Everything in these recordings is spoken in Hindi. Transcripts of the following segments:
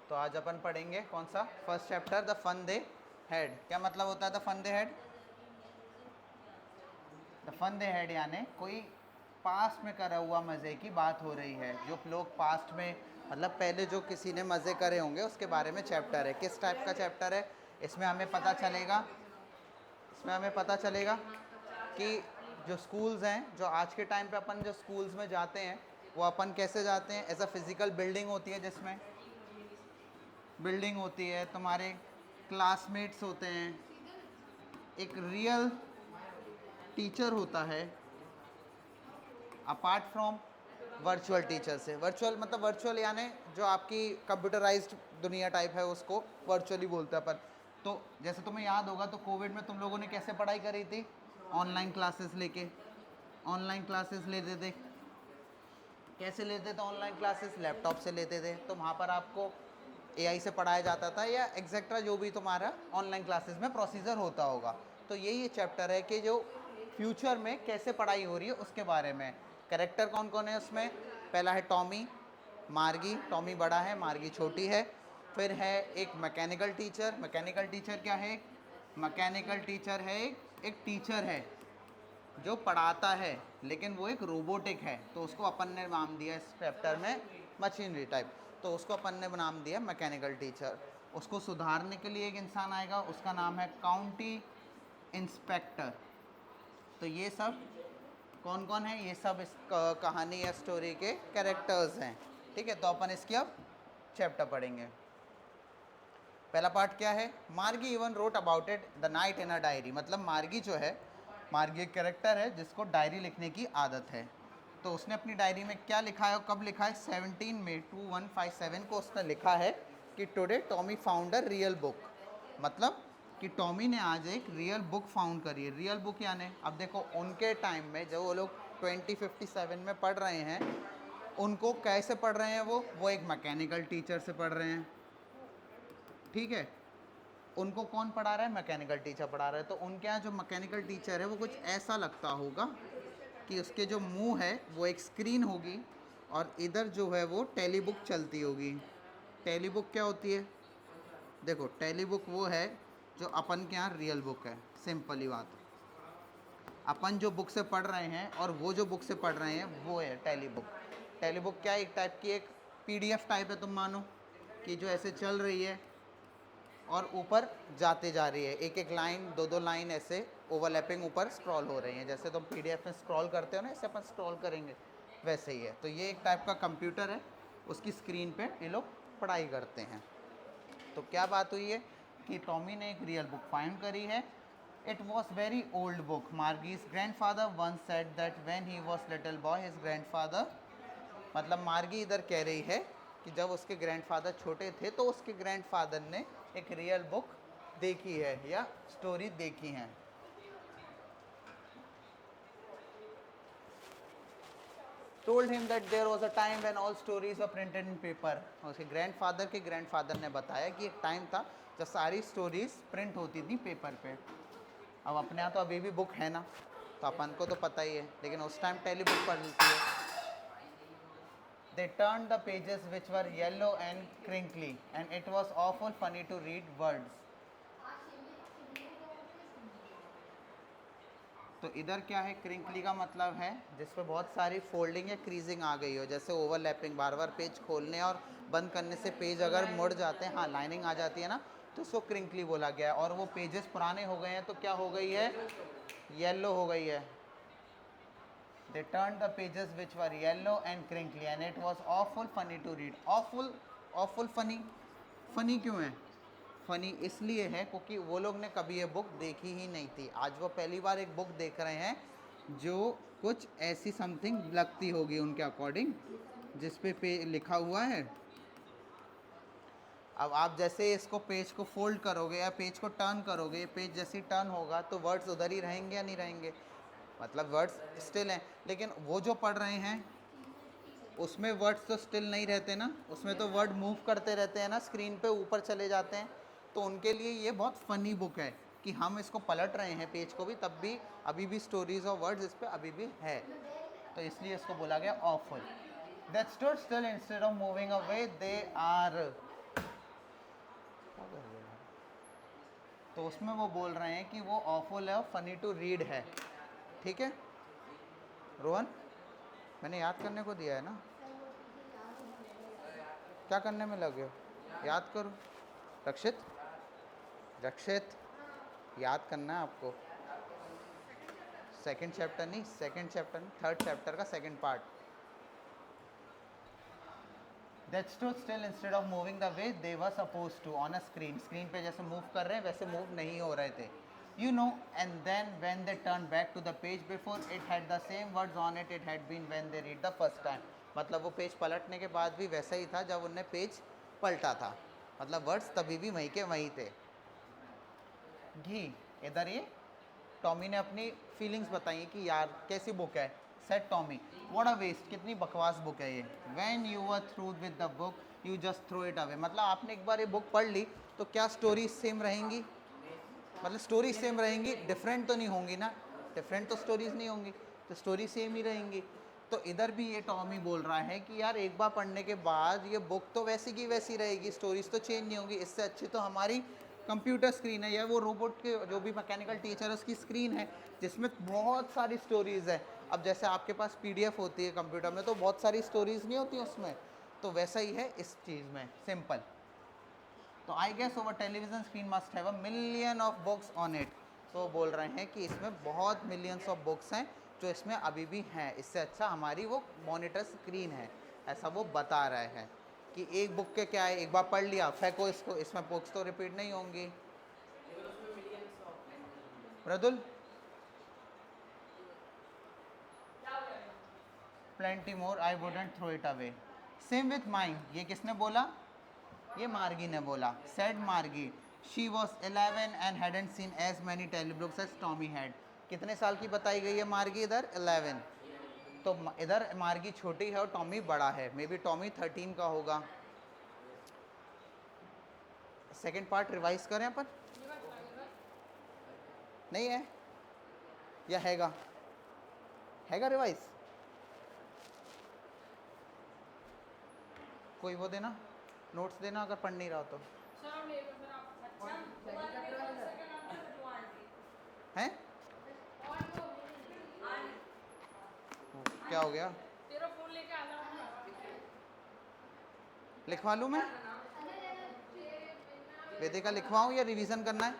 तो आज अपन पढ़ेंगे कौन सा first chapter, the fun they had. क्या मतलब होता है the fun they had? The fun they had यानी कोई पास्ट में करा हुआ मज़े की बात हो रही है, जो लोग पास्ट में मतलब पहले जो किसी ने मज़े करे होंगे उसके बारे में चैप्टर है। किस टाइप का चैप्टर है? इसमें हमें पता चलेगा कि जो स्कूल्स हैं, जो आज के टाइम पे अपन जो स्कूल्स में जाते हैं वो अपन कैसे जाते हैं। एज अ फिज़िकल बिल्डिंग होती है, जिसमें बिल्डिंग होती है, तुम्हारे क्लासमेट्स होते हैं, एक रियल टीचर होता है अपार्ट फ्रॉम वर्चुअल टीचर से। वर्चुअल मतलब वर्चुअल यानी जो आपकी कंप्यूटराइज्ड दुनिया टाइप है उसको वर्चुअली बोलते हैं अपन। तो जैसे तुम्हें याद होगा तो कोविड में तुम लोगों ने कैसे पढ़ाई करी थी? ऑनलाइन क्लासेस लेके। ऑनलाइन क्लासेस लेते थे, कैसे लेते थे ऑनलाइन क्लासेस? लैपटॉप से लेते थे। तो वहाँ पर आपको एआई से पढ़ाया जाता था या एक्सेट्रा जो भी तुम्हारा ऑनलाइन क्लासेस में प्रोसीजर होता होगा। तो यही चैप्टर है कि जो फ्यूचर में कैसे पढ़ाई हो रही है उसके बारे में। कैरेक्टर कौन कौन है उसमें? पहला है टॉमी, मार्गी। टॉमी बड़ा है, मार्गी छोटी है। फिर है एक मैकेनिकल टीचर। मैकेनिकल टीचर क्या है? मैकेनिकल टीचर है एक टीचर है जो पढ़ाता है, लेकिन वो एक रोबोटिक है। तो उसको अपन ने नाम दिया इस चैप्टर में मशीनरी टाइप। तो उसको अपन ने नाम दिया मैकेनिकल टीचर। उसको सुधारने के लिए एक इंसान आएगा, उसका नाम है काउंटी इंस्पेक्टर। तो ये सब कौन कौन है? ये सब इस कहानी या स्टोरी के कैरेक्टर्स हैं। ठीक है, तो अपन इसकी अब चैप्टर पढ़ेंगे। पहला पार्ट क्या है? मार्गी even wrote about it the night in a diary. मतलब मार्गी जो है, मार्गी एक कैरेक्टर है जिसको डायरी लिखने की आदत है। तो उसने अपनी डायरी में क्या लिखा है और कब लिखा है? 17 मई 2157 को उसने लिखा है कि today Tommy found a real book. मतलब कि टॉमी ने आज एक रियल बुक फाउंड करी है। रियल बुक यानी अब देखो उनके टाइम में जब वो लोग 2057 में पढ़ रहे हैं, उनको कैसे पढ़ रहे हैं? वो एक मैकेनिकल टीचर से पढ़ रहे हैं। ठीक है, उनको कौन पढ़ा रहा है? मैकेनिकल टीचर पढ़ा रहा है। तो उनके यहाँ जो मैकेनिकल टीचर है वो कुछ ऐसा लगता होगा कि उसके जो मुंह है वो एक स्क्रीन होगी और इधर जो है वो टेलीबुक चलती होगी। टेलीबुक क्या होती है? देखो टेलीबुक वो है जो अपन के यहाँ रियल बुक है। सिंपली बात, अपन जो बुक से पढ़ रहे हैं और वो जो बुक से पढ़ रहे हैं वो है टेलीबुक। टेलीबुक क्या है? एक टाइप की एक पीडीएफ टाइप है। तुम मानो कि जो ऐसे चल रही है और ऊपर जाते जा रही है, एक एक लाइन, दो दो लाइन ऐसे ओवरलैपिंग ऊपर स्क्रॉल हो रही हैं। जैसे तुम पीडीएफ में स्क्रॉल करते हो ना, ऐसे अपन स्क्रॉल करेंगे वैसे ही है। तो ये एक टाइप का कंप्यूटर है, उसकी स्क्रीन पे ये लोग पढ़ाई करते हैं। तो क्या बात हुई है कि टॉमी ने एक रियल बुक फाइंड करी है। It was very old book. Margie's grandfather once said that when he was little boy his grandfather. मतलब मार्गी इधर कह रही है कि जब उसके ग्रैंडफादर छोटे थे तो उसके ग्रैंडफादर ने एक रियल बुक देखी है या स्टोरी देखी है। Told him that there was a time when all stories were printed in paper. उसके ग्रैंडफादर के ग्रैंडफादर ने बताया कि एक टाइम था जब सारी स्टोरीज प्रिंट होती थी पेपर पे। अब अपने यहाँ तो अभी भी बुक है ना, तो अपन को तो पता ही है, लेकिन उस टाइम टेली बुक पढ़ती है। They turned the pages which were yellow and crinkly, and it was awful funny to read words. तो इधर क्या है? क्रिंकली का मतलब है जिस पे बहुत सारी फोल्डिंग या क्रीजिंग आ गई हो, जैसे ओवरलैपिंग, बार बार पेज खोलने और बंद करने से पेज अगर मुड़ जाते हैं, हाँ लाइनिंग आ जाती है ना, तो उसको क्रिंकली बोला गया है। और वो पेजेस पुराने हो गए हैं तो क्या हो गई है? येलो हो गई है। They turned the pages which were yellow and crinkly and it was awful funny to read. awful funny। funny क्यों है? फनी इसलिए है क्योंकि वो लोग ने कभी ये बुक देखी ही नहीं थी। आज वो पहली बार एक बुक देख रहे हैं जो कुछ ऐसी समथिंग लगती होगी उनके अकॉर्डिंग, जिस पे लिखा हुआ है। अब आप जैसे इसको पेज को फोल्ड करोगे या पेज को टर्न करोगे, पेज जैसे टर्न होगा तो वर्ड्स उधर ही रहेंगे या नहीं रहेंगे? मतलब वर्ड्स स्टिल हैं, लेकिन वो जो पढ़ रहे हैं उसमें वर्ड्स तो स्टिल नहीं रहते ना, उसमें तो वर्ड मूव करते रहते हैं ना, स्क्रीन पे ऊपर चले जाते हैं। तो उनके लिए ये बहुत फ़नी बुक है कि हम इसको पलट रहे हैं पेज को भी, तब भी अभी भी स्टोरीज और वर्ड्स इस पर अभी भी है। तो इसलिए इसको बोला गया awful. That stood still instead of moving away they are तो उसमें वो बोल रहे हैं कि वो ऑफुल है और फनी टू रीड है, ठीक है। रोहन, मैंने याद करने को दिया है ना, क्या करने में लगे हो, याद करो। रक्षित, रक्षित, याद करना है आपको। सेकंड चैप्टर नहीं, सेकंड चैप्टर नहीं, थर्ड चैप्टर का second part. That stood still instead of moving the way they were supposed to on a screen. Screen पे जैसे मूव कर रहे हैं वैसे मूव नहीं हो रहे थे, you know. And then when they turned back to the page before, it had the same words on it it had been when they read the first time. मतलब वो पेज पलटने के बाद भी वैसा ही था जब उनने पेज पलटा था, मतलब वर्ड्स तभी भी वहीं के वहीं थे। घी, इधर ये टॉमी ने अपनी फीलिंग्स बताई कि यार कैसी बुक है। Said Tommy, what a waste, कितनी बकवास बुक है ये। When you were through with the book you just throw it away, मतलब आपने एक बार ये बुक पढ़ ली तो क्या स्टोरी सेम रहेंगी, मतलब स्टोरी सेम रहेंगी, डिफरेंट तो नहीं होंगी ना, डिफरेंट तो स्टोरीज नहीं होंगी, तो स्टोरी सेम ही रहेंगी। तो इधर भी ये टॉमी बोल रहा है कि यार एक बार पढ़ने के बाद ये बुक तो वैसी की वैसी रहेगी, स्टोरीज तो चेंज नहीं होंगी, इससे अच्छी तो हमारी कंप्यूटर स्क्रीन है या वो रोबोट के जो भी मैकेनिकल टीचर है उसकी स्क्रीन है जिसमें बहुत सारी स्टोरीज़ है। अब जैसे आपके पास PDF होती है कंप्यूटर में तो बहुत सारी स्टोरीज़ नहीं होती उसमें, तो वैसा ही है इस चीज़ में, सिंपल। तो I guess over television screen must have a million of books on it. तो बोल रहे हैं कि इसमें बहुत मिलियंस ऑफ बुक्स हैं जो इसमें अभी भी हैं, इससे अच्छा हमारी वो मॉनिटर स्क्रीन है, ऐसा वो बता रहे हैं कि एक बुक के क्या है, एक बार पढ़ लिया फेंको इसको, इसमें बुक्स तो रिपीट नहीं होंगी। प्रदुल, plenty more, I wouldn't throw it away. Same with mine, ये किसने बोला, ये मार्गी ने बोला। Said Margie, she was 11 and hadn't seen as many telebooks as Tommy had. कितने साल की बताई गई है मार्गी इधर, 11। तो इधर मार्गी छोटी है और टॉमी बड़ा है, मे बी टॉमी 13 का होगा। सेकेंड पार्ट रिवाइज करें अपन, नहीं है या हैगा, हैगा रिवाइज, कोई वो देना, नोट्स देना अगर पढ़ नहीं रहा हो तो। हैं, क्या हो गया, तेरा फोन लेके आना, लिखवा लूँ मैं, वेदिका लिखवाऊँ या रिवीजन करना है,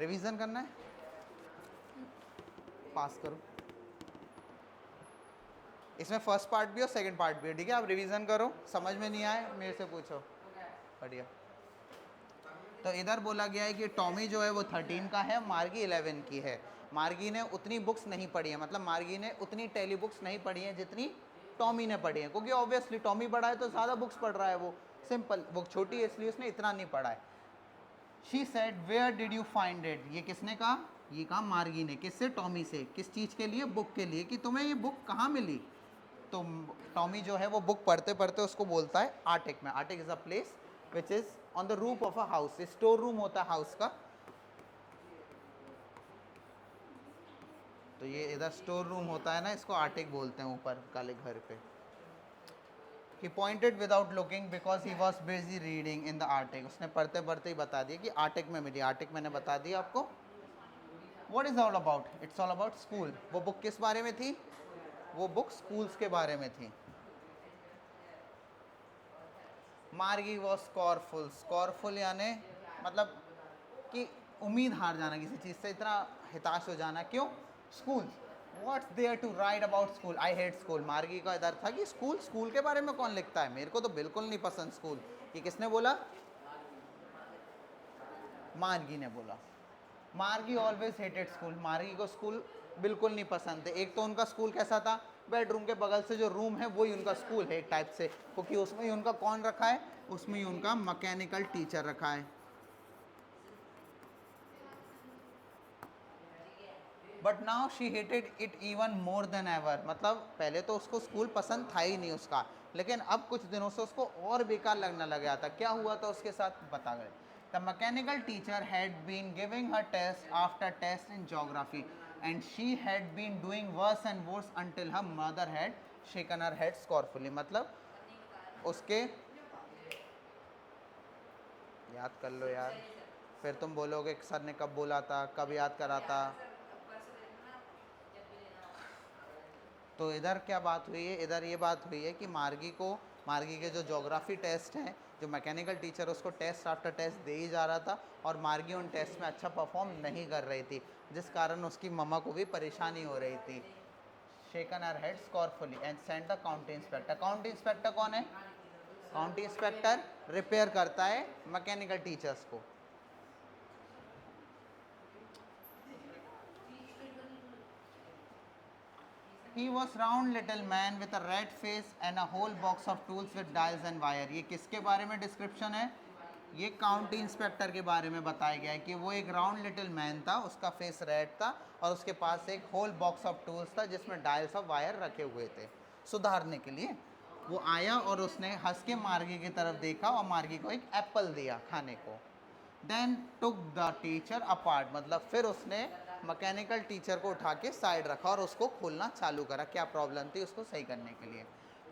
रिवीजन करना है, पास करो। इसमें फर्स्ट पार्ट भी और सेकंड पार्ट भी है, ठीक है। आप रिवीजन करो, समझ में नहीं आए मेरे से पूछो, बढ़िया। तो इधर बोला गया है कि टॉमी जो है वो 13 का है, मार्गी 11 की है। मार्गी ने उतनी बुक्स नहीं पढ़ी है, मतलब मार्गी ने उतनी टेली बुक्स नहीं पढ़ी हैं जितनी टॉमी ने पढ़ी है, क्योंकि ऑब्वियसली टॉमी बड़ा है तो ज़्यादा बुक्स पढ़ रहा है, वो सिंपल, बुक छोटी है इसलिए उसने इतना नहीं पढ़ा है। She said where did you find it, ये किसने कहा, ये कहा मार्गी ने, किससे, टॉमी से। किस चीज़ के लिए, बुक के लिए, कि तुम्हें ये बुक कहाँ मिली। तो टॉमी जो है वो बुक पढ़ते पढ़ते उसको बोलता है आर्टिक में। Arctic is a place which is on the roof of a house, store room होता है हाउस का, तो ये इधर स्टोर रूम होता है ना, इसको आर्टिक बोलते हैं ऊपर काले घर पे। He pointed without looking because he was busy reading in the Arctic. उसने पढ़ते पढ़ते ही बता दिया कि आर्टिक में मिली। आर्टिक मैंने बता दिया आपको। What is all about? It's all about school. वो बुक किस बारे में थी, वो बुक स्कूल्स के बारे में थी। मार्गी वॉज स्कॉरफुल, स्कॉरफुल यानी मतलब कि उम्मीद हार जाना किसी चीज़ से, इतना हताश हो जाना, क्यों, school. What's there to write about school, I hate school. Margie का इधर था कि स्कूल, स्कूल के बारे में कौन लिखता है, मेरे को तो बिल्कुल नहीं पसंद स्कूल। ये किसने बोला, मार्गी ने बोला। मार्गी ऑलवेज हेटेड स्कूल, मार्गी को स्कूल बिल्कुल नहीं पसंद थे। एक तो उनका स्कूल कैसा था, बेडरूम के बगल से जो रूम है वही उनका स्कूल है एक टाइप से, क्योंकि उसमें ही उनका कौन रखा है, उसमें ही उनका मैकेनिकल टीचर रखा है। But now she hated it even more than ever, मतलब पहले तो उसको स्कूल पसंद था ही नहीं उसका, लेकिन अब कुछ दिनों से उसको और बेकार लगने लग गया था। क्या हुआ था उसके साथ, बता गए। The mechanical teacher had been giving her test after test in geography and she had been doing worse and worse until her mother had shaken her head scornfully, मतलब उसके, याद कर लो यार, फिर तुम बोलोगे कि सर ने कब बोला था, कब याद करा था। तो इधर क्या बात हुई है, इधर ये बात हुई है कि मार्गी के जो ज्योग्राफी टेस्ट हैं, जो मैकेनिकल टीचर उसको टेस्ट आफ्टर टेस्ट दे ही जा रहा था, और मार्गी उन टेस्ट में अच्छा परफॉर्म नहीं कर रही थी, जिस कारण उसकी मम्मा को भी परेशानी हो रही थी। Shaken her head scornfully and sent the county inspector. County inspector कौन है? काउंटी इंस्पेक्टर रिपेयर करता है मैकेनिकल टीचर्स को। He was round little man with a red face and a whole box of tools with dials and wire। ये किसके बारे में डिस्क्रिप्शन है? ये काउंटी इंस्पेक्टर के बारे में बताया गया है कि वो एक राउंड लिटिल मैन था, उसका फेस रेड था और उसके पास एक होल बॉक्स ऑफ टूल्स था जिसमें डायल्स ऑफ वायर रखे हुए थे सुधारने के लिए। वो आया और उसने हंस के मार्गी की तरफ देखा और मार्गी को एक एप्पल दिया खाने को। Then took the teacher apart, मतलब फिर उसने मैकेनिकल टीचर को उठा के साइड रखा और उसको खोलना चालू करा, क्या प्रॉब्लम थी उसको सही करने के लिए।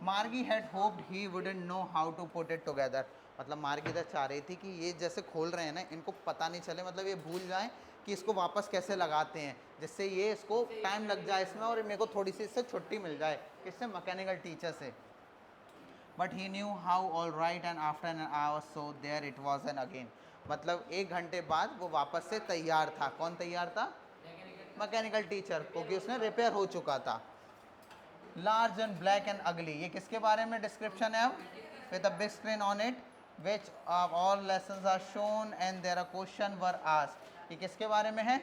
Margie had hoped he wouldn't know how to put it together, मतलब मार्गी तो चाह रही थी कि ये जैसे खोल रहे हैं ना, इनको पता नहीं चले, मतलब ये भूल जाएं कि इसको वापस कैसे लगाते हैं, जिससे ये इसको टाइम लग जाए इसमें और मेरे को थोड़ी सी इससे छुट्टी मिल जाए, किससे? मैकेनिकल टीचर से। But he knew how all right and after an hour so there it was an again, मतलब 1 घंटे बाद वो वापस से तैयार था। कौन तैयार था? मैकेनिकल टीचर, क्योंकि उसने रिपेयर हो चुका था। लार्ज एंड ब्लैक एंड अगली, ये किसके बारे में डिस्क्रिप्शन है? अब with a big screen on it which all lessons are shown and there are question were asked, ये किसके बारे में है?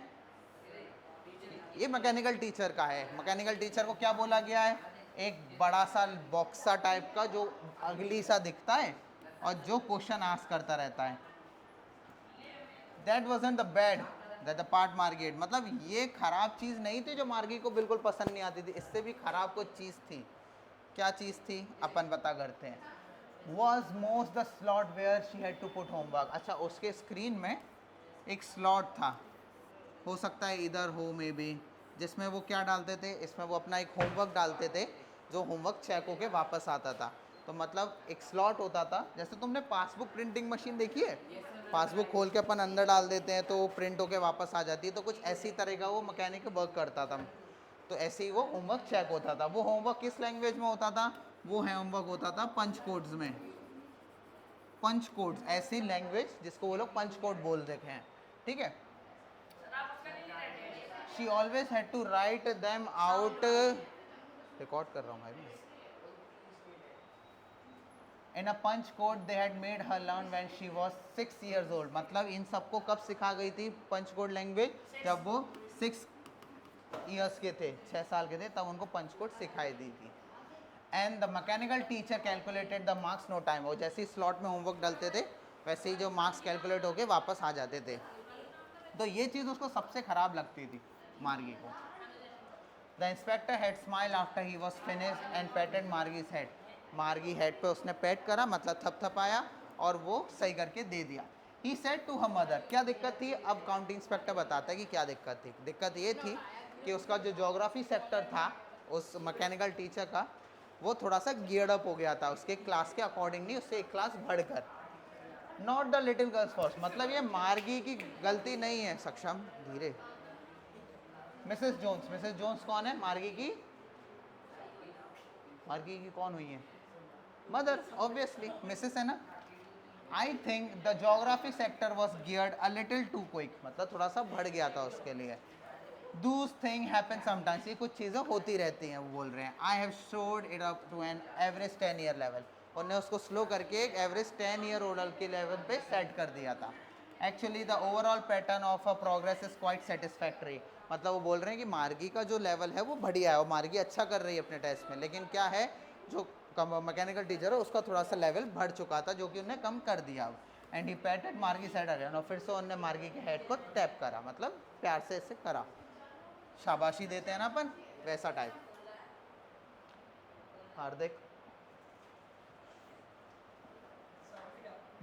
ये मैकेनिकल टीचर का है। मैकेनिकल टीचर को क्या बोला गया है? एक बड़ा सा बॉक्सा टाइप का जो अगली सा दिखता है और जो क्वेश्चन आस्क करता रहता है। That wasn't the bad that the part मार्गी, मतलब ये खराब चीज़ नहीं थी जो मार्गी को बिल्कुल पसंद नहीं आती थी, इससे भी खराब कुछ चीज़ थी। क्या चीज़ थी अपन पता करते हैं। Was most the slot where she had to put homework, अच्छा उसके स्क्रीन में एक स्लॉट था, हो सकता है इधर हो मे बी, जिसमें वो क्या डालते थे, इसमें वो अपना एक होमवर्क डालते थे जो होमवर्क चेक होके वापस आता था। तो मतलब एक स्लॉट होता था, जैसे तुमने पासबुक प्रिंटिंग मशीन देखी है, पासबुक खोल के अपन अंदर डाल देते हैं तो वो प्रिंट होके वापस आ जाती है, तो कुछ ऐसी तरह का वो मैकेनिक वर्क करता था। तो ऐसे ही वो होमवर्क चेक होता था। वो होमवर्क किस लैंग्वेज में होता था? वो होमवर्क होता था पंच कोड्स में। पंच कोड्स ऐसी लैंग्वेज जिसको वो लोग पंच कोड बोल देते हैं, ठीक है। She always had to write them out, record कर रहा हूँ भाई, in a punch code they had made her learn when she was 6 years old, मतलब इन सबको कब सिखा गई थी पंच कोड लैंग्वेज? जब वो 6 years के थे, 6 साल के थे, तब उनको पंच कोड सिखाई दी थी। And the mechanical teacher calculated the marks no time, वो जैसे ही स्लॉट में होमवर्क डालते थे वैसे ही जो मार्क्स कैलकुलेट होके वापस आ जाते थे। तो ये चीज़ उसको सबसे ख़राब लगती थी मार्गी को। The inspector had smile after he was finished and patted Margie's head, Margie head पे उसने पैट करा, मतलब थपथपाया और वो सही करके दे दिया। He said to her mother, क्या दिक्कत थी? अब काउंटी इंस्पेक्टर बताता है कि क्या दिक्कत थी। दिक्कत ये थी कि उसका जो ज्योग्राफी सेक्टर था उस मैकेनिकल टीचर का, वो थोड़ा सा गियर्ड अप हो गया था उसके क्लास के अकॉर्डिंग, नहीं उससे एक क्लास बढ़कर। Not the little girls fault, मतलब ये मार्गी की गलती नहीं है। सक्षम धीरे। मिसेस जोन्स, मिसेस जोन्स कौन है? मार्गी की, मार्गी की कौन हुई है? मदर, ऑब्वियसली मिसेस है ना। I think the geography sector was geared a little too quick, मतलब थोड़ा सा बढ़ गया था उसके लिए। दूस थिंग हैपन समटाइम्स, ये कुछ चीज़ें होती रहती हैं, वो बोल रहे हैं। I have slowed it up to an average 10 year level, उन्होंने उसको स्लो करके एक एवरेज 10 year ओल्ड के लेवल पे सेट कर दिया था। Actually the overall pattern of a progress is quite satisfactory, मतलब वो बोल रहे हैं कि मार्गी का जो लेवल है वो बढ़िया है और मार्गी अच्छा कर रही है अपने टेस्ट में, लेकिन क्या है जो मैकेनिकल टीचर है उसका थोड़ा सा लेवल बढ़ चुका था जो कि उन्हें कम कर दिया अब। एंड ही पैटेड मार्गी साइड अगेन, और फिर से उन्होंने मार्गी के हेड को टैप करा, मतलब प्यार से इसे करा, शाबाशी देते हैं ना अपन, वैसा टाइप। हार्दिक,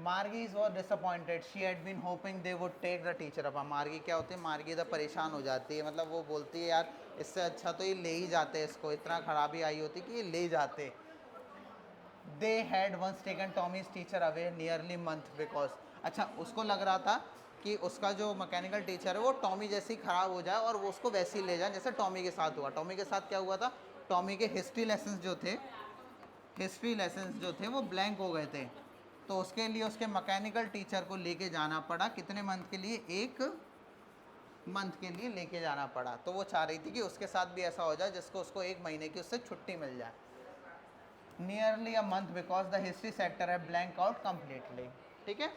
Margie was disappointed, she had been hoping they would take the teacher up. Margie क्या होती है? मार्गी इधर परेशान हो जाती है, मतलब वो बोलती है यार इससे अच्छा तो ये ले ही जाते, इसको इतना खराबी आई होती कि ये ले जाते। They had once taken Tommy's teacher away nearly month because, अच्छा उसको लग रहा था कि उसका जो मैकेनिकल टीचर है वो टॉमी जैसे ही ख़राब हो जाए और वो उसको वैसे ही ले जाए जैसे टॉमी के साथ हुआ। टॉमी के साथ क्या हुआ था, टॉमी के हिस्ट्री लेसन्स जो थे वो ब्लैंक हो गए थे, तो उसके लिए उसके मैकेनिकल टीचर को लेके जाना पड़ा। कितने मंथ के लिए, 1 मंथ के लिए लेके जाना पड़ा। तो वो चाह रही थी कि उसके साथ भी ऐसा हो जाए जिसको उसको 1 महीने की उससे छुट्टी मिल जाए। Nearly a month because the history sector है ब्लैंक आउट कम्प्लीटली। ठीक है,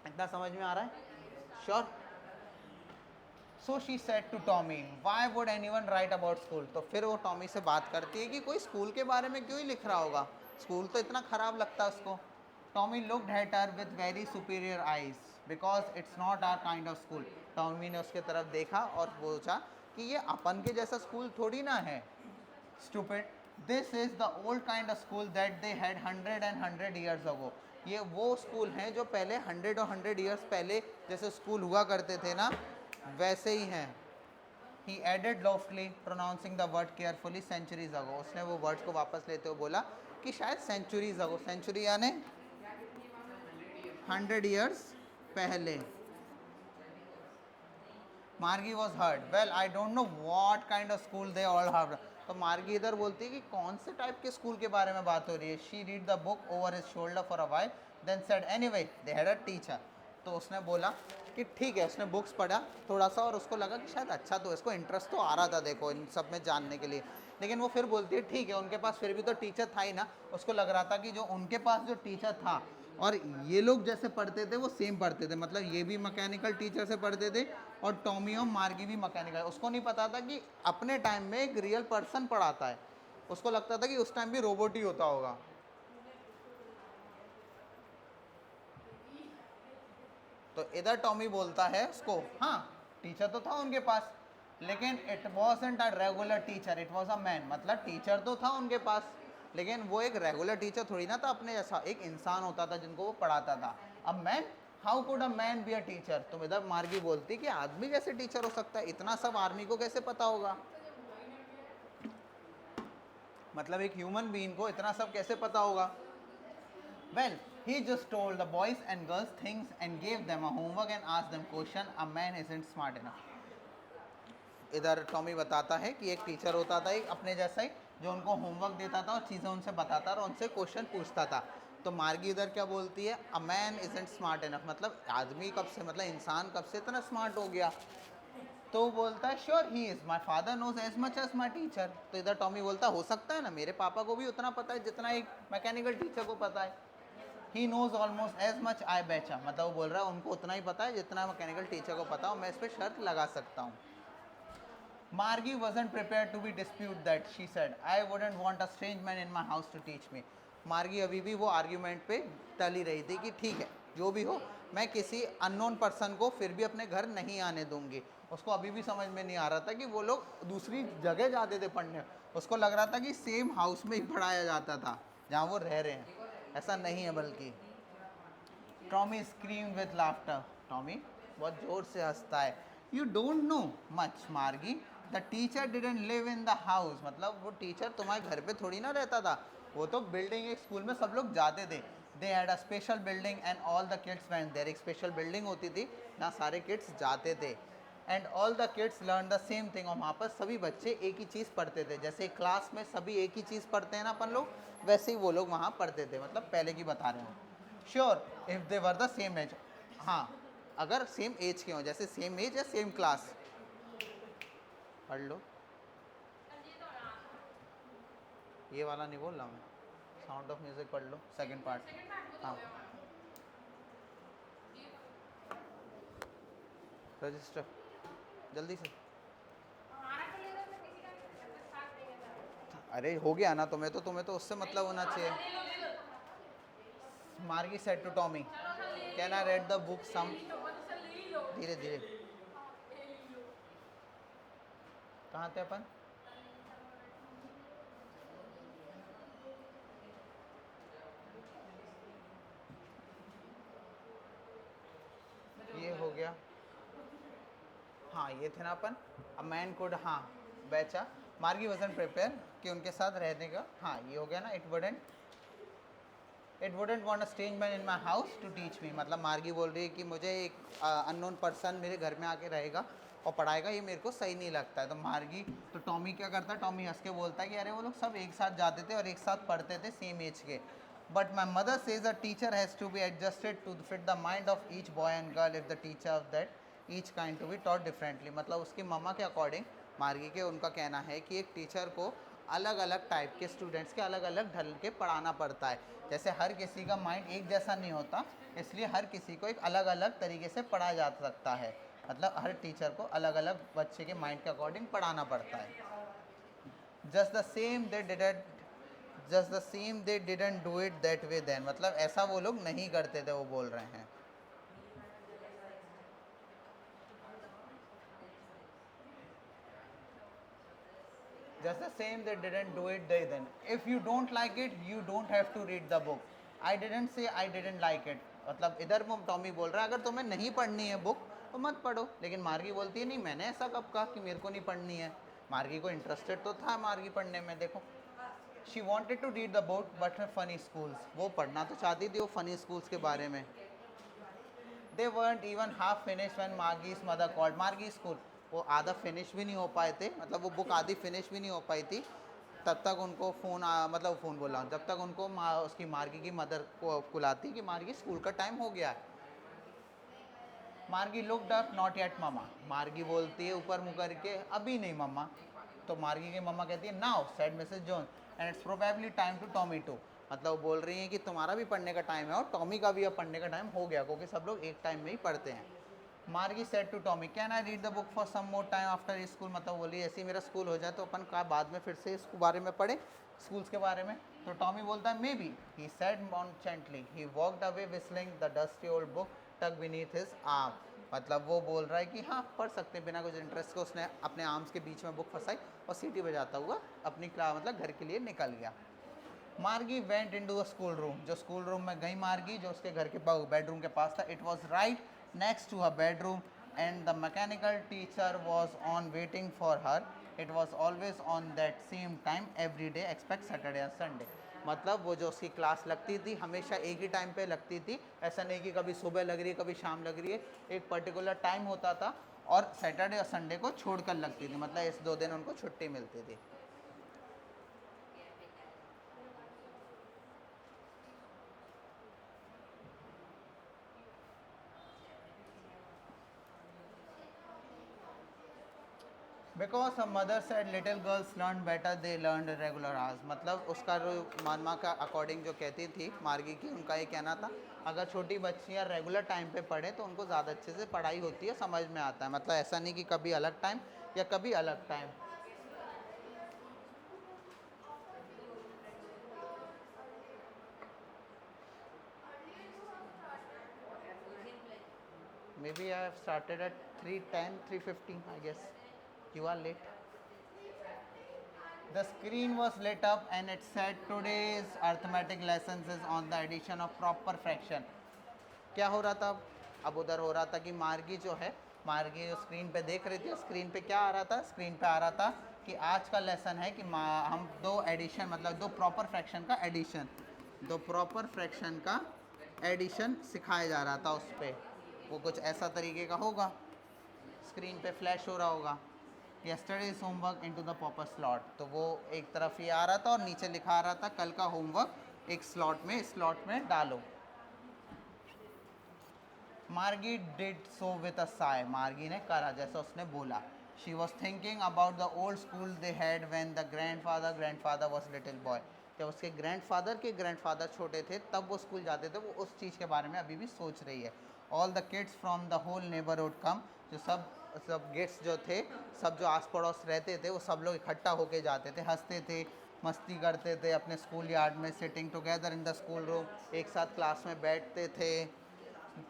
इतना समझ में आ रहा है? Sure. So she said to Tommy why would anyone write about school. तो फिर वो टॉमी से बात करती है कि कोई स्कूल के बारे में क्यों ही लिख रहा होगा, स्कूल तो इतना ख़राब लगता है उसको। Tommy looked at her with very superior eyes because it's not our kind of school. Tommy ने उसके तरफ देखा और पूछा कि ये अपन के जैसा स्कूल थोड़ी ना है। Stupid, this is the old kind of school that they had 100 years ago. ये वो स्कूल हैं जो पहले 100 ईयर्स पहले जैसे स्कूल हुआ करते थे ना, वैसे ही हैं। He added loftily pronouncing the word carefully centuries ago. उसने वो वर्ड्स को वापस लेते हुए बोला कि शायद सेंचुरीज अगो, सेंचुरी यानी 100 ईयर्स पहले। Margie was hurt, well I don't know what kind of school they all have. तो मार्गी इधर बोलती है कि कौन से टाइप के स्कूल के बारे में बात हो रही है। She read the book over his shoulder for a while then said anyway they had a teacher. तो उसने बोला कि ठीक है, उसने बुक्स पढ़ा थोड़ा सा और उसको लगा कि शायद अच्छा, तो इसको इंटरेस्ट तो आ रहा था देखो इन सब में जानने के लिए। लेकिन वो फिर बोलती है ठीक है, उनके पास फिर भी तो टीचर था ही ना। उसको लग रहा था कि जो उनके पास जो टीचर था और ये लोग जैसे पढ़ते थे वो सेम पढ़ते थे, मतलब ये भी मैकेनिकल टीचर से पढ़ते थे और टॉमी और मार्गी भी मैकेनिकल। उसको नहीं पता था कि अपने टाइम में एक रियल पर्सन पढ़ाता है, उसको लगता था कि उस टाइम भी रोबोट ही होता होगा। तो इधर टॉमी बोलता है उसको, हाँ टीचर तो था उनके पास, लेकिन it wasn't a regular teacher, it was a man. मतलब टीचर तो था उनके पास, लेकिन वो एक रेगुलर टीचर थोड़ी ना था अपने जैसा, एक इंसान होता था जिनको वो पढ़ाता था। अब man, how could a man be a teacher. तो इधर मार्गी बोलती कि आदमी कैसे टीचर हो सकता है, इतना सब आर्मी को कैसे पता होगा, मतलब एक ह्यूमन बीइंग को इतना सब कैसे पता होगा। Well, he just told the boys and girls things and gave them a homework and asked them question. A man isn't smart enough. इधर टॉमी बताता है कि एक टीचर होता था एक अपने जैसा ही, जो उनको होमवर्क देता था और चीज़ें उनसे बताता और उनसे क्वेश्चन पूछता था। तो मार्गी इधर क्या बोलती है, a man isn't smart enough, मतलब आदमी कब से, मतलब इंसान कब से इतना स्मार्ट हो गया। तो वो बोलता है sure he is, my father knows as much as my teacher. तो इधर टॉमी बोलता है हो सकता है ना, मेरे पापा को भी उतना पता है जितना एक मैकेनिकल टीचर को पता है। He knows almost as much I बेचा, मतलब वो बोल रहा है उनको उतना ही पता है जितना मैकेनिकल टीचर को पता हो, मैं इस पर शर्त लगा सकता हूँ। मार्गी wasn't prepared to be dispute that. She said, I wouldn't want a strange man in my house to teach me. मार्गी अभी भी वो आर्ग्यूमेंट पे टली रही थी कि ठीक है जो भी हो, मैं किसी अननोन पर्सन को फिर भी अपने घर नहीं आने दूंगी। उसको अभी भी समझ में नहीं आ रहा था कि वो लोग दूसरी जगह जाते थे पढ़ने, उसको लग रहा था कि सेम हाउस में ही पढ़ाया जाता था जहाँ वो रह रहे हैं, ऐसा नहीं है बल्कि। Tommy scream with laughter, Tommy बहुत जोर से हंसता है। यू डोंट नो मच मार्गी, the teacher didn't live in the house. मतलब वो टीचर तुम्हारे घर पे थोड़ी ना रहता था, वो तो बिल्डिंग, एक स्कूल में सब लोग जाते थे। They had a special building and all the kids went there. एक स्पेशल बिल्डिंग होती थी जहाँ सारे किड्स जाते थे। And all the kids learn the same thing, और वहाँ पर सभी बच्चे एक ही चीज़ पढ़ते थे। जैसे क्लास में सभी एक ही चीज़ पढ़ते हैं ना अपन लोग, वैसे ही वो लोग वहाँ पढ़ते थे, मतलब पहले की बता रहे हैं। Sure if they were the same age, हाँ अगर सेम एज के हों, जैसे सेम एज या सेम क्लास। पढ़ लो, ये वाला नहीं बोल रहा मैं, साउंड ऑफ म्यूजिक पढ़ लो सेकंड पार्ट। हाँ रजिस्टर जल्दी से। अरे हो गया ना, तुम्हें तो उससे मतलब होना चाहिए। Margie said to Tommy, can I read the book some, धीरे धीरे, कहाँ थे अपन। ये हो गया, हाँ ये थे ना अपन। अ मैन कुड, हाँ बेचा। मार्गी वजन प्रिपेयर कि उनके साथ रहने का, हाँ ये हो गया ना। It wouldn't want a stranger in my house to teach me, मतलब मार्गी बोल रही है कि मुझे एक अननोन पर्सन मेरे घर में आके रहेगा और पढ़ाएगा, ये मेरे को सही नहीं लगता है। तो मार्गी, तो टॉमी क्या करता है, टॉमी हंस के बोलता है कि अरे वो लोग सब एक साथ जाते थे और एक साथ पढ़ते थे सेम एज के, but my mother says a teacher has to be adjusted to fit the mind of each boy and girl if the teacher of that each kind to be taught differently. मतलब उसकी मम्मा के अकॉर्डिंग, मार्गी के उनका कहना है कि एक टीचर को अलग अलग टाइप के स्टूडेंट्स के अलग अलग ढंग के पढ़ाना पड़ता है, जैसे हर किसी का माइंड एक जैसा नहीं होता, इसलिए हर किसी को एक अलग अलग तरीके से पढ़ाया जा सकता है, मतलब हर टीचर को अलग अलग बच्चे के माइंड के अकॉर्डिंग पढ़ाना पड़ता है। Just the same they didn't just the same they didn't do it that way then, मतलब ऐसा वो लोग नहीं करते थे, वो बोल रहे हैं। Just the same, they didn't do it they then. If you don't like it, you don't have to read the book. I didn't say I didn't like it. मतलब इधर वो टॉमी बोल रहा है अगर तुम्हें नहीं पढ़नी है बुक तो मत पढ़ो, लेकिन मार्गी बोलती है नहीं, मैंने ऐसा कब कहा कि मेरे को नहीं पढ़नी है। मार्गी को इंटरेस्टेड तो था मार्गी पढ़ने में, देखो। She wanted to read the book but funny schools, वो पढ़ना तो चाहती थी वो फनी स्कूल्स के बारे में। दे weren't even half finished when Margie's mother called Margie school, वो आधा फिनिश भी नहीं हो पाए थे, मतलब वो बुक आधी फिनिश भी नहीं हो पाई थी, तब तक उनको फ़ोन मतलब फ़ोन बोला, जब तक उनको उसकी मार्गी की मदर को बुलाती कि मार्गी स्कूल का टाइम हो गया है। मार्गी लुक्ड अप, नॉट येट मम्मा, मार्गी बोलती है ऊपर मुँह करके अभी नहीं मम्मा, तो मार्गी की मम्मा कहती है now said Mrs Jones and it's probably time to Tommy too, मतलब वो बोल रही हैं कि तुम्हारा भी पढ़ने का टाइम है और टॉमी का भी अब पढ़ने का टाइम हो गया, क्योंकि सब लोग एक टाइम में ही पढ़ते हैं। Margie said to Tommy can I read the book for some more time after school, मतलब बोली ऐसे ही मेरा स्कूल हो जाए तो अपन का बाद में फिर से इसके बारे में पढ़े, स्कूल्स के बारे में। तो टॉमी बोलता है maybe, he said nonchalantly, he walked away whistling the dusty old book tuck beneath his arm, मतलब वो बोल रहा है कि हाँ पढ़ सकते हैं, बिना कुछ इंटरेस्ट को उसने अपने आर्म्स के बीच में बुक फंसाई और सीटी बजाता हुआ अपनी क्लास मतलब घर के लिए निकल गया। Margie went into the schoolroom, जो स्कूल रूम में गई मार्गी, जो उसके घर के बेडरूम के पास था, it was right next to her bedroom and the mechanical teacher was on waiting for her, it was always on that same time every day expect Saturday and Sunday, मतलब वो जो उसकी क्लास लगती थी हमेशा एक ही टाइम पे लगती थी, ऐसा नहीं कि कभी सुबह लग रही है कभी शाम लग रही है, एक पर्टिकुलर टाइम होता था और सैटरडे और संडे को छोड़कर लगती थी, मतलब इस 2 दिन उनको छुट्टी मिलती थी। बिकॉज हम mother said little girls learn better they learn regular hours, मतलब उसका जो मामा का अकॉर्डिंग जो कहती थी मार्गी की, उनका ये कहना था अगर छोटी बच्चियाँ रेगुलर टाइम पे पढ़े तो उनको ज़्यादा अच्छे से पढ़ाई होती है, समझ में आता है, मतलब ऐसा नहीं कि कभी अलग टाइम या कभी अलग time. May be I have started at 3:10 3:15 I guess, you are late. The screen was lit up and it said today's arithmetic lessons is on the addition of proper fraction। क्या हो रहा था अब उधर हो रहा था कि मार्गी जो है, मार्गी जो स्क्रीन पे देख रही थी, स्क्रीन पे क्या आ रहा था, स्क्रीन पे आ रहा था कि आज का लेसन है कि हम दो एडिशन मतलब दो प्रॉपर फ्रैक्शन का एडिशन, दो प्रॉपर फ्रैक्शन का एडिशन सिखाया जा रहा था उस पर, वो कुछ ऐसा तरीके का होगा, स्क्रीन पे फ्लैश हो रहा होगा yesterday's homework into the proper slot, तो वो एक तरफ ये आ रहा था और नीचे लिखा आ रहा था कल का होमवर्क एक स्लॉट में डालो। मार्गी did so with a Sai, मार्गी ने करा जैसा उसने बोला। She was thinking about the old school they had when the grandfather was little boy, जब उसके ग्रैंडफादर छोटे थे तब वो स्कूल जाते थे, वो उस चीज़ के बारे में अभी भी सोच रही है। All the kids from the whole neighbourhood come, जो सब गेट्स जो थे, सब जो आस पड़ोस रहते थे वो सब लोग इकट्ठा होके जाते थे, हंसते थे, मस्ती करते थे अपने स्कूल यार्ड में, sitting together in the school room, एक साथ क्लास में बैठते थे,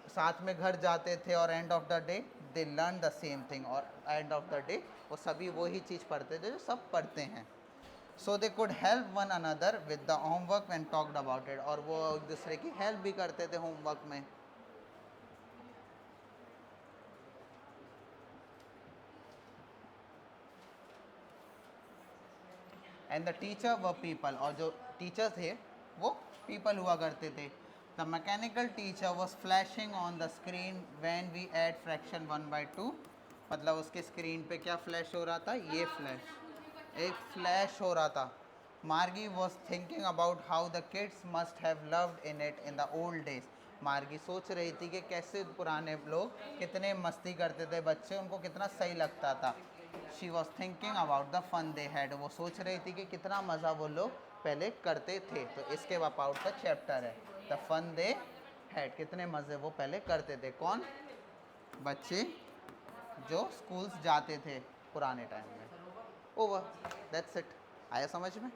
साथ में घर जाते थे और end of the day they learn the same thing, और एंड ऑफ द डे वो सभी वही चीज़ पढ़ते थे जो सब पढ़ते हैं। So they could help one another with the homework and talked about it, और वो एक दूसरे की हेल्प भी करते थे होमवर्क में। And the teacher we people, और जो टीचर थे वो पीपल हुआ करते थे। The mechanical teacher was flashing on the screen when we add fraction 1/2, मतलब उसके स्क्रीन पे क्या फ्लैश हो रहा था, ये फ्लैश, एक फ्लैश हो रहा था। मार्गी was thinking about how the kids must have loved in it in the old days. मार्गी सोच रही थी कि कैसे पुराने लोग कितने मस्ती करते थे, बच्चे उनको कितना सही लगता था। She was thinking about the fun they had, वो सोच रही थी कि कितना मज़ा वो लोग पहले करते थे। तो इसके अबाउट का चैप्टर है द फन दे हैड, कितने मज़े वो पहले करते थे। कौन? बच्चे जो स्कूल्स जाते थे पुराने टाइम में। Over, that's it. आया समझ में?